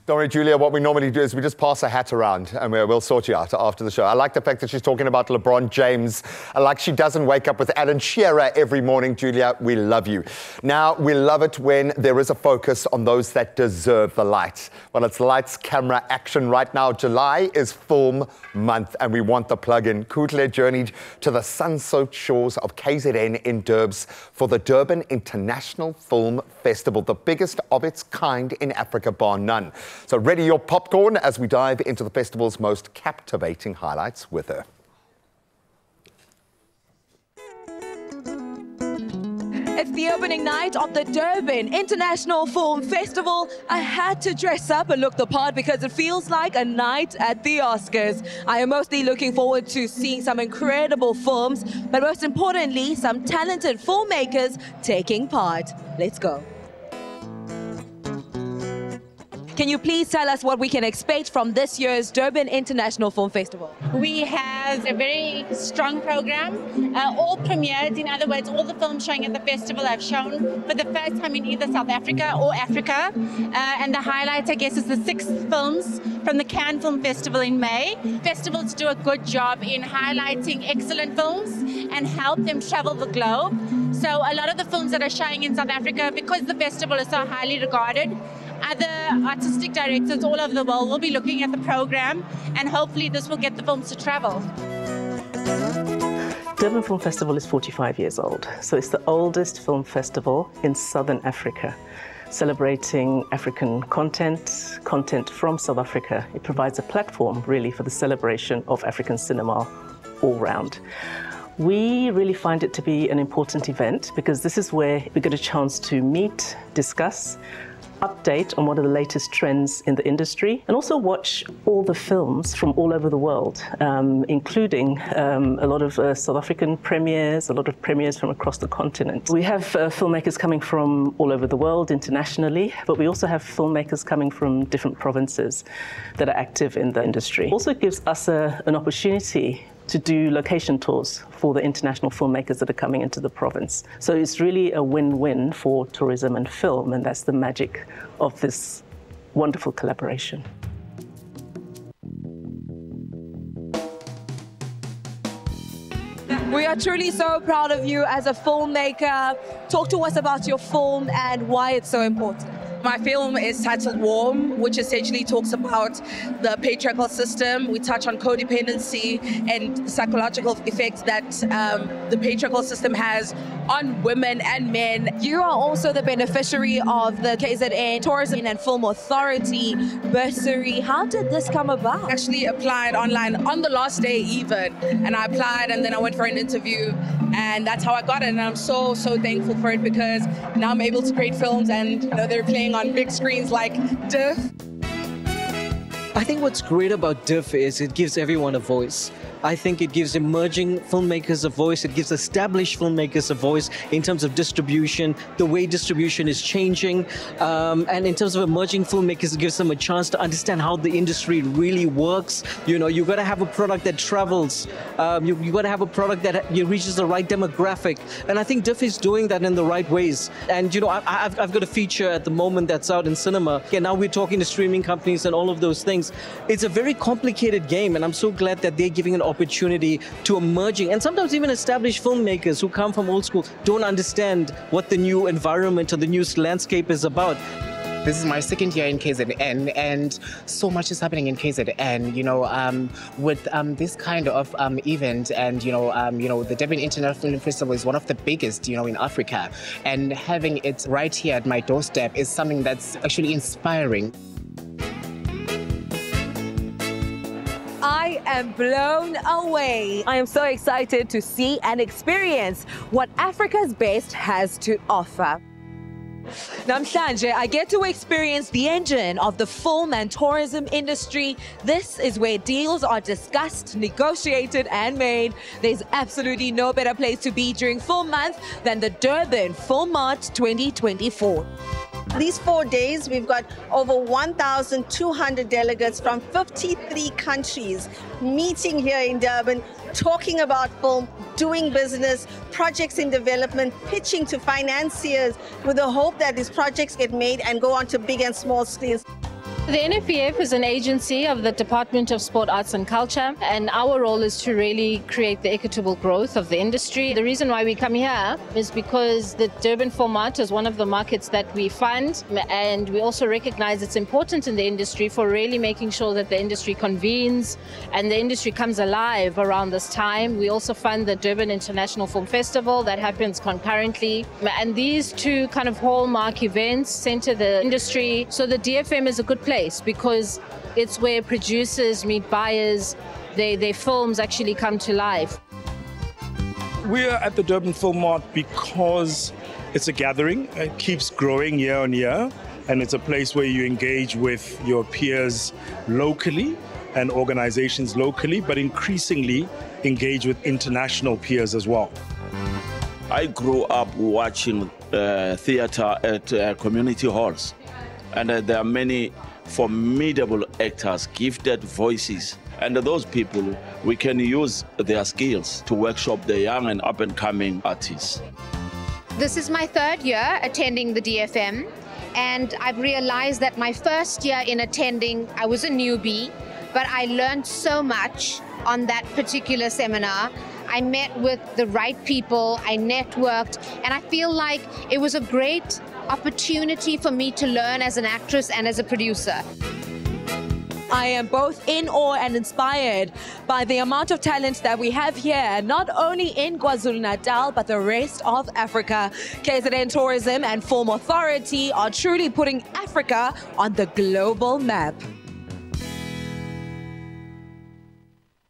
Don't worry, Julia, what we normally do is we just pass a hat around and we'll sort you out after the show. I like the fact that she's talking about LeBron James. I like she doesn't wake up with Alan Shearer every morning. Julia, we love you. Now, we love it when there is a focus on those that deserve the light. Well, it's lights, camera, action right now. July is film month and we want the plug-in. Kutle journeyed to the sun-soaked shores of KZN in Durbs for the Durban International Film Festival, the biggest of its kind in Africa, bar none. So ready your popcorn as we dive into the festival's most captivating highlights with her. It's the opening night of the Durban International Film Festival. I had to dress up and look the part because it feels like a night at the Oscars. I am mostly looking forward to seeing some incredible films, but most importantly, some talented filmmakers taking part. Let's go. Can you please tell us what we can expect from this year's Durban International Film Festival? We have a very strong program, all premiered. In other words, all the films showing at the festival have shown for the first time in either South Africa or Africa. And the highlight, I guess, is the 6 films from the Cannes Film Festival in May. Festivals do a good job in highlighting excellent films and help them travel the globe. So a lot of the films that are showing in South Africa, because the festival is so highly regarded, other artistic directors all over the world will be looking at the program, and hopefully this will get the films to travel. Durban Film Festival is 45 years old, so it's the oldest film festival in Southern Africa, celebrating African content from South Africa. It provides a platform really for the celebration of African cinema all round. We really find it to be an important event because this is where we get a chance to meet, discuss, update on what are the latest trends in the industry, and also watch all the films from all over the world, including a lot of South African premieres, a lot of premieres from across the continent. We have filmmakers coming from all over the world internationally, but we also have filmmakers coming from different provinces that are active in the industry. Also, it gives us an opportunity to do location tours for the international filmmakers that are coming into the province. So it's really a win-win for tourism and film, and that's the magic of this wonderful collaboration. We are truly so proud of you as a filmmaker. Talk to us about your film and why it's so important. My film is titled Warm, which essentially talks about the patriarchal system. We touch on codependency and psychological effects that the patriarchal system has on women and men. You are also the beneficiary of the KZN Tourism and Film Authority bursary. How did this come about? I actually applied online on the last day even, and I applied and then I went for an interview, and that's how I got it. And I'm so thankful for it because now I'm able to create films, and they're playing on big screens like DIF. I think what's great about DIF is it gives everyone a voice. I think it gives emerging filmmakers a voice. It gives established filmmakers a voice in terms of distribution, the way distribution is changing. And in terms of emerging filmmakers, it gives them a chance to understand how the industry really works. You've got to have a product that travels. You've got to have a product that reaches the right demographic. And I think DIF is doing that in the right ways. And, I've got a feature at the moment that's out in cinema. And now we're talking to streaming companies and all of those things. It's a very complicated game, and I'm so glad that they're giving an opportunity to emerging and sometimes even established filmmakers who come from old school don't understand what the new environment or the new landscape is about. This is my second year in KZN, and so much is happening in KZN, with this kind of event. And, the Durban International Film Festival is one of the biggest, in Africa. And having it right here at my doorstep is something that's actually inspiring. I am blown away. I am so excited to see and experience what Africa's best has to offer. Namhlanje, I get to experience the engine of the film and tourism industry. This is where deals are discussed, negotiated, and made. There's absolutely no better place to be during Film Month than the Durban Film Mart 2024. These 4 days, we've got over 1,200 delegates from 53 countries meeting here in Durban, talking about film, doing business, projects in development, pitching to financiers with the hope that these projects get made and go on to big and small screens. The NFEF is an agency of the Department of Sport, Arts and Culture, and our role is to really create the equitable growth of the industry. The reason why we come here is because the Durban format is one of the markets that we fund, and we also recognize it's important in the industry for really making sure that the industry convenes and the industry comes alive around this time. We also fund the Durban International Film Festival that happens concurrently, and these two kind of hallmark events center the industry. So the DFM is a good place because it's where producers meet buyers, their films actually come to life. We're at the Durban Film Mart because it's a gathering. It keeps growing year on year, and it's a place where you engage with your peers locally and organizations locally, but increasingly engage with international peers as well. I grew up watching theater at community halls, and there are many formidable actors, gifted voices, and those people, we can use their skills to workshop the young and up-and-coming artists. This is my third year attending the DFM, and I've realized that my first year in attending, I was a newbie, but I learned so much on that particular seminar. I met with the right people, I networked, and I feel like it was a great opportunity for me to learn as an actress and as a producer. I am both in awe and inspired by the amount of talent that we have here, not only in KwaZulu-Natal, but the rest of Africa. KZN Tourism and Film Authority are truly putting Africa on the global map.